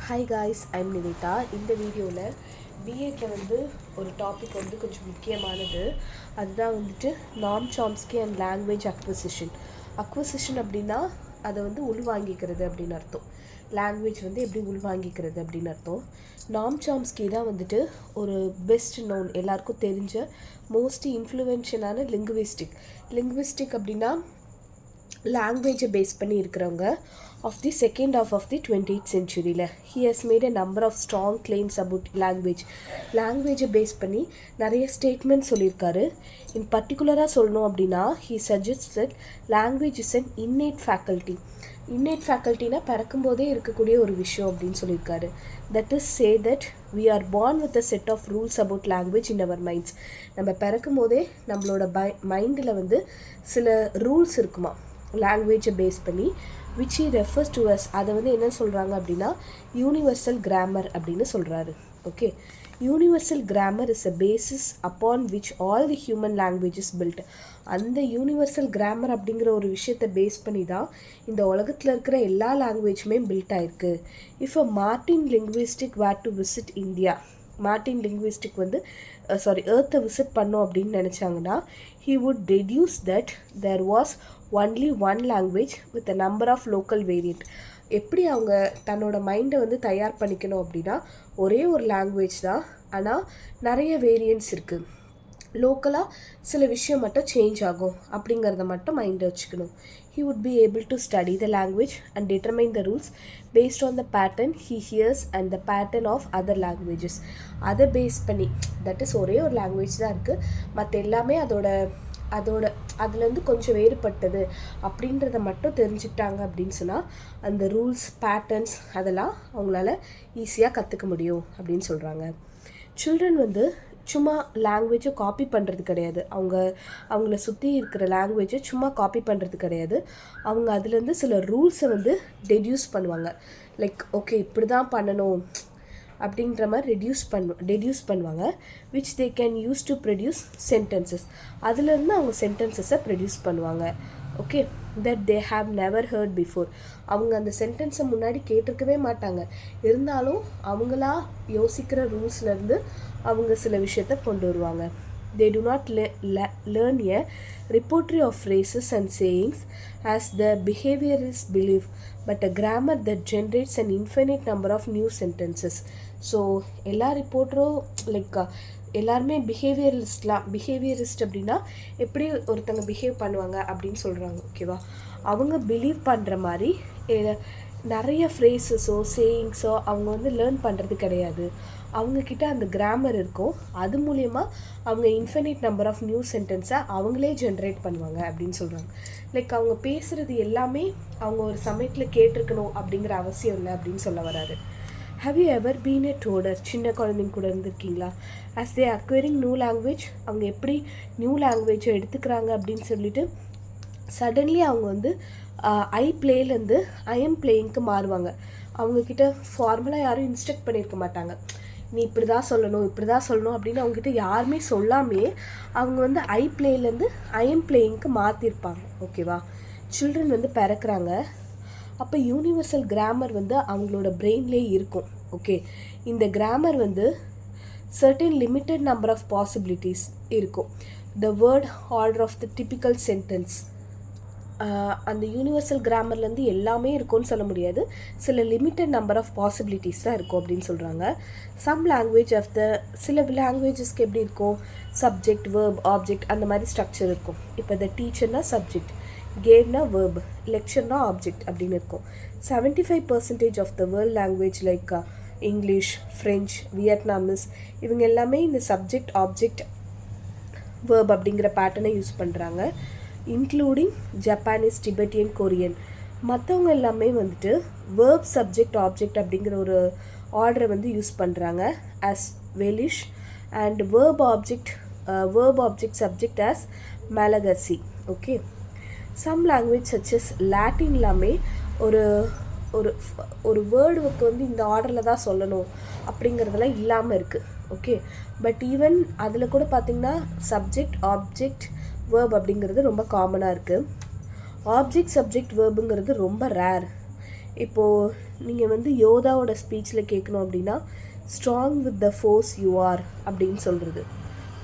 Hi guys, I'm Nivetha. இந்த வீடியோவில் பிஎட்ல ஒரு டாபிக் கொஞ்சம் முக்கியமானது. அதுதான் நாம் சாம்ஸ்கி அண்ட் லாங்குவேஜ் அக்வசிஷன் அப்படின்னா அதை உள்வாங்கிக்கிறது அப்படின்னு அர்த்தம். லாங்குவேஜ் எப்படி உள்வாங்கிக்கிறது அப்படின்னு அர்த்தம். நாம் சாம்ஸ்கி தான் ஒரு பெஸ்ட் நோன், எல்லாருக்கும் தெரிஞ்ச மோஸ்ட் இன்ஃப்ளூயன்ஷியலான லிங்குவிஸ்டிக் அப்படின்னா லாங்குவேஜை பேஸ் பண்ணி இருக்கிறவங்க of the second half of the 20th century. He has made a number of strong claims about லாங்குவேஜை பேஸ் பண்ணி நிறைய ஸ்டேட்மெண்ட் சொல்லியிருக்காரு. இன் பர்டிகுலராக சொல்லணும் அப்படின்னா he suggests that language is an innate ஃபேக்கல்ட்டினா பிறக்கும்போதே இருக்கக்கூடிய ஒரு விஷயம் அப்படின்னு சொல்லியிருக்காரு. That is say that we are born with a set of rules about language in our minds. நம்ம பிறக்கும் போதே நம்மளோட மைண்டில் சில ரூல்ஸ் இருக்குமா லாங்குவேஜை பேஸ் பண்ணி, which he refers to as, அதை என்ன சொல்கிறாங்க அப்படின்னா யூனிவர்சல் கிராமர் அப்படின்னு சொல்கிறாரு. Okay, universal grammar is a basis upon which all the human languages built. அந்த யூனிவர்சல் கிராமர் அப்படிங்கிற ஒரு விஷயத்தை பேஸ் பண்ணி தான் இந்த உலகத்தில் இருக்கிற எல்லா லாங்குவேஜுமே பில்ட் ஆயிருக்கு. If a martian linguistic were to visit India, martian linguistic எர்த்தை விசிட் பண்ணோம் அப்படின்னு நினச்சாங்கன்னா he would deduce that there was only one language with a number of local variant. எப்படி அவங்க தன்னோட மைண்டை தயார் பண்ணிக்கணும் அப்படின்னா ஒரே ஒரு லாங்குவேஜ் தான், ஆனால் நிறைய வேரியன்ட்ஸ் இருக்குது. லோக்கலாக சில விஷயம் மட்டும் சேஞ்ச் ஆகும் அப்படிங்கிறத மட்டும் மைண்டில் வச்சுக்கணும். He would be able to study the language and determine the rules based on the pattern he hears and the pattern of other languages. அதை பேஸ் பண்ணி, தட் இஸ் ஒரே ஒரு லாங்குவேஜ் தான் இருக்குது, மற்ற எல்லாமே அதுலேருந்து கொஞ்சம் வேறுபட்டது அப்படின்றத மட்டும் தெரிஞ்சுக்கிட்டாங்க அப்படின்னு சொன்னால் அந்த ரூல்ஸ் பேட்டர்ன்ஸ் அதெல்லாம் அவங்களால ஈஸியாக கற்றுக்க முடியும் அப்படின்னு சொல்கிறாங்க. சில்ட்ரன் சும்மா லாங்குவேஜை காப்பி பண்ணுறது கிடையாது, அவங்கள சுற்றி இருக்கிற லாங்குவேஜை சும்மா காப்பி பண்ணுறது கிடையாது. அவங்க அதுலேருந்து சில ரூல்ஸை டெடியூஸ் பண்ணுவாங்க. லைக் ஓகே இப்படி தான் பண்ணணும் அப்படின்ற மாதிரி டெடியூஸ் பண்ணுவாங்க. Which they can use to produce sentences. அதுலேருந்து அவங்க சென்டென்சஸை ப்ரொடியூஸ் பண்ணுவாங்க. Okay, that they have never hurt before. அவங்க அந்த சென்டென்ஸை முன்னாடி கேட்டிருக்கவே மாட்டாங்க, இருந்தாலும் அவங்களா யோசிக்கிற ரூல்ஸ்லேருந்து அவங்க சில விஷயத்தை கொண்டு வருவாங்க. They do not learn a repertory of phrases and sayings as the behaviorists believe, but a grammar that generates an infinite number of new sentences. So எல்லா ரிப்போர்ட்டரும் எல்லாருமே பிஹேவியரிஸ்ட் அப்படின்னா எப்படி ஒருத்தங்க பிஹேவ் பண்ணுவாங்க அப்படின்னு சொல்கிறாங்க. ஓகேவா, அவங்க பிலீவ் பண்ணுற மாதிரி நிறைய ஃப்ரேஸஸோ சேயிங்ஸோ அவங்க லேர்ன் பண்ணுறது கிடையாது. அவங்கக்கிட்ட அந்த கிராமர் இருக்கும், அது மூலயமா அவங்க இன்ஃபினிட் நம்பர் ஆஃப் நியூ சென்டென்ஸை அவங்களே ஜென்ரேட் பண்ணுவாங்க அப்படின்னு சொல்கிறாங்க. அவங்க பேசுகிறது எல்லாமே அவங்க ஒரு சமயத்தில் கேட்டிருக்கணும் அப்படிங்கிற அவசியம் இல்லை அப்படின்னு சொல்ல வராரு. Have you ever been a toddler? சின்ன குழந்தைங்க கூட இருந்திருக்கீங்களா? As they acquiring new language, அவங்க எப்படி நியூ லாங்குவேஜை எடுத்துக்கிறாங்க அப்படின்னு சொல்லிட்டு சடன்லி அவங்க ஐ பிளேலேருந்து ஐ எம் பிளேயிங்க்கு மாறுவாங்க. அவங்கக்கிட்ட ஃபார்மலாக யாரும் இன்ஸ்ட்ரக்ட் பண்ணியிருக்க மாட்டாங்க, நீ இப்படி தான் சொல்லணும் அப்படின்னு அவங்ககிட்ட யாருமே சொல்லாமே அவங்க ஐ பிளேலேருந்து ஐ எம் பிளேயிங்க்கு மாற்றிருப்பாங்க. ஓகேவா, சில்ட்ரன் பிறக்கிறாங்க, அப்போ யூனிவர்சல் கிராமர் அவங்களோட பிரெயின்லேயே இருக்கும். ஓகே, இந்த grammar certain limited number of possibilities இருக்கும். the word order of the typical sentence, அந்த யூனிவர்சல் கிராமர்லேருந்து எல்லாமே இருக்கும்னு சொல்ல முடியாது, சில லிமிட்டட் நம்பர் ஆஃப் பாசிபிலிட்டிஸ் தான் இருக்கும் அப்படின்னு சொல்கிறாங்க. சில லாங்குவேஜஸ்க்கு எப்படி இருக்கும், சப்ஜெக்ட் வேர்ப் ஆப்ஜெக்ட் அந்த மாதிரி ஸ்ட்ரக்சர் இருக்கும். இப்போ த டீச்சர்னா சப்ஜெக்ட், கேவ்னா வேர்ப், லெக்சர்னா ஆப்ஜெக்ட் அப்படின்னு இருக்கும். 75% of the world language like English, French, Vietnamese இவங்க எல்லாமே இந்த சப்ஜெக்ட் ஆப்ஜெக்ட் வேர்ப் அப்படிங்கிற பேட்டர்னை யூஸ் பண்ணுறாங்க. Including Japanese, Tibetan, Korean. மற்றவங்க எல்லாமே வேர்ப் சப்ஜெக்ட் ஆப்ஜெக்ட் அப்படிங்கிற ஒரு ஆர்டரை யூஸ் பண்ணுறாங்க as Welsh, and verb object subject as Malagasy. Okay, some language such as Latin எல்லாமே ஒரு ஒரு ஒரு வேர்டுக்கு இந்த ஆர்டரில் தான் சொல்லணும் அப்படிங்கிறதெல்லாம் இல்லாமல் இருக்குது. ஓகே, பட் ஈவன் அதில் கூட பார்த்திங்கன்னா சப்ஜெக்ட் ஆப்ஜெக்ட் வேர்ப் அப்படிங்கிறது ரொம்ப காமனாக இருக்குது. ஆப்ஜெக்ட் சப்ஜெக்ட் வேர்புங்கிறது ரொம்ப ரேர். இப்போது நீங்கள் வந்து யோதாவோட ஸ்பீச்சில் கேட்கணும் அப்படின்னா strong with the force you are அப்படின்னு சொல்கிறது.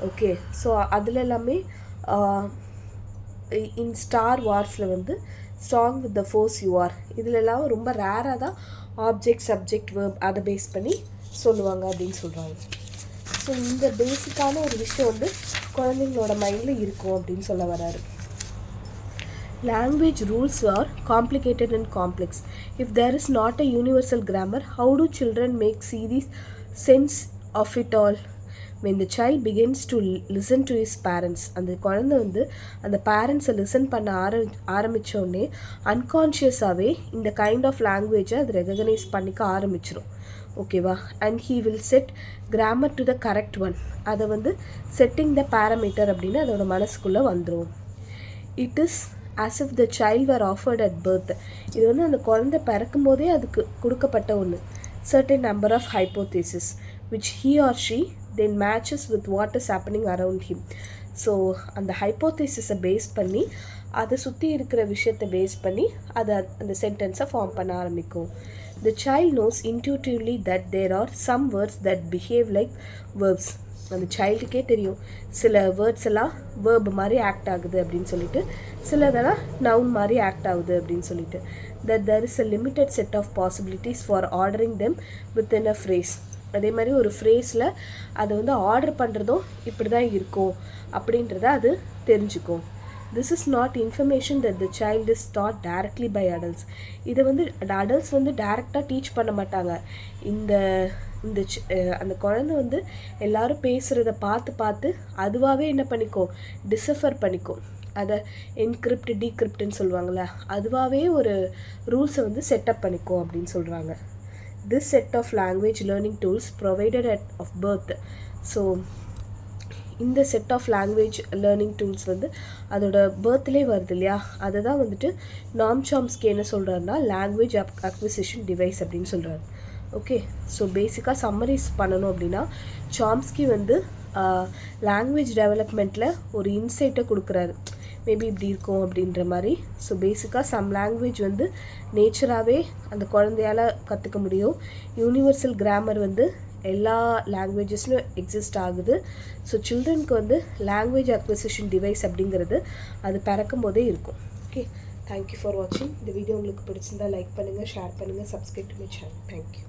ஓகே, ஸோ அதில் எல்லாமே இன் ஸ்டார் வார்ஸில் வந்து strong with the force you are இதிலெல்லாம் ரொம்ப ரேராக தான் ஆப்ஜெக்ட் சப்ஜெக்ட் வேர்ப் அதை பேஸ் பண்ணி சொல்லுவாங்க அப்படின்னு சொல்கிறாங்க. ஸோ இந்த பேசிக்கான ஒரு விஷயம் வந்து குழந்தைங்களோட மைண்டில் இருக்கும் அப்படின்னு சொல்ல வராரு. Language rules are complicated and complex. If there is not a universal grammar, how do children make series sense of it all? When the child begins to listen to his parents, அந்த குழந்தை வந்து அந்த பேரண்ட்ஸை listen பண்ண ஆரம்பித்தோடனே அன்கான்ஷியஸாகவே இந்த kind of லாங்குவேஜை அது recognise பண்ணிக்க ஆரம்பிச்சிடும். ஓகேவா? And he will set grammar to the correct one. அதை வந்து செட்டிங் த பேராமீட்டர் அப்படின்னு அதோட மனசுக்குள்ளே வந்துடும். It is as if the child were offered at birth. இது வந்து அந்த குழந்தை பிறக்கும் போதே அதுக்கு கொடுக்கப்பட்ட ஒன்று. certain number of hypotheses which he or she then matches with what is happening around him. So அந்த ஹைப்போதீசிஸை பேஸ் பண்ணி அதை சுற்றி இருக்கிற விஷயத்தை பேஸ் பண்ணி அதை அந்த சென்டென்ஸை ஃபார்ம் பண்ண ஆரம்பிக்கும். The child knows intuitively that there are some words that behave like verbs. அந்த சைல்டுக்கே தெரியும் சில வேர்ட்ஸ் எல்லாம் வேர்ப் மாதிரி ஆக்ட் ஆகுது அப்படின்னு சொல்லிட்டு, சிலதெல்லாம் நவுன் மாதிரி ஆக்ட் ஆகுது அப்படின்னு சொல்லிட்டு. That there is a limited set of possibilities for ordering them within a phrase. அதே மாதிரி ஒரு ஃப்ரேஸில் அதை வந்து ஆர்டர் பண்ணுறதும் இப்படி தான் இருக்கும் அப்படின்றத அது தெரிஞ்சுக்கும். This is not information that the child is taught directly by adults. இதை வந்து adults வந்து டைரெக்டாக டீச் பண்ண மாட்டாங்க. இந்த அந்த குழந்தை வந்து எல்லாரும் பேசுகிறத பார்த்து அதுவாகவே என்ன பண்ணிக்கும், டிசஃபர் பண்ணிக்கும். அதை என்கிரிப்ட் டீக்ரிப்ட்னு சொல்லுவாங்கள்ல, அதுவாகவே ஒரு ரூல்ஸை வந்து செட்டப் பண்ணிக்கும் அப்படின்னு சொல்கிறாங்க. This set of language learning tools provided of birth. So இந்த set of language learning tools வந்து அதோட பர்த்லேயே வருது இல்லையா, அதை தான் வந்துட்டு நாம் சாம்ஸ்கி என்ன சொல்கிறாருன்னா லாங்குவேஜ் அக்விசிஷன் டிவைஸ் அப்படின்னு சொல்கிறாரு. ஓகே, ஸோ பேசிக்காக சம்மரைஸ் பண்ணணும் அப்படின்னா சாம்ஸ்கி வந்து லாங்குவேஜ் டெவலப்மெண்ட்டில் ஒரு இன்சைட்டை கொடுக்குறாரு. மேபி இப்படி இருக்கும் அப்படின்ற மாதிரி. ஸோ பேசிக்காக சம் லாங்குவேஜ் வந்து நேச்சராகவே அந்த குழந்தையால் கற்றுக்க முடியும். யூனிவர்சல் கிராமர் வந்து எல்லா லாங்குவேஜஸ்லும் எக்ஸிஸ்ட் ஆகுது. ஸோ சில்ட்ரனுக்கு வந்து லாங்குவேஜ் அக்விசிஷன் டிவைஸ் அப்படிங்கிறது அது பிறக்கும் போதே இருக்கும். ஓகே, தேங்க்யூ ஃபார் வாட்சிங். இந்த வீடியோ உங்களுக்கு பிடிச்சிருந்தால் லைக் பண்ணுங்கள், ஷேர் பண்ணுங்கள், subscribe to my channel. Thank you.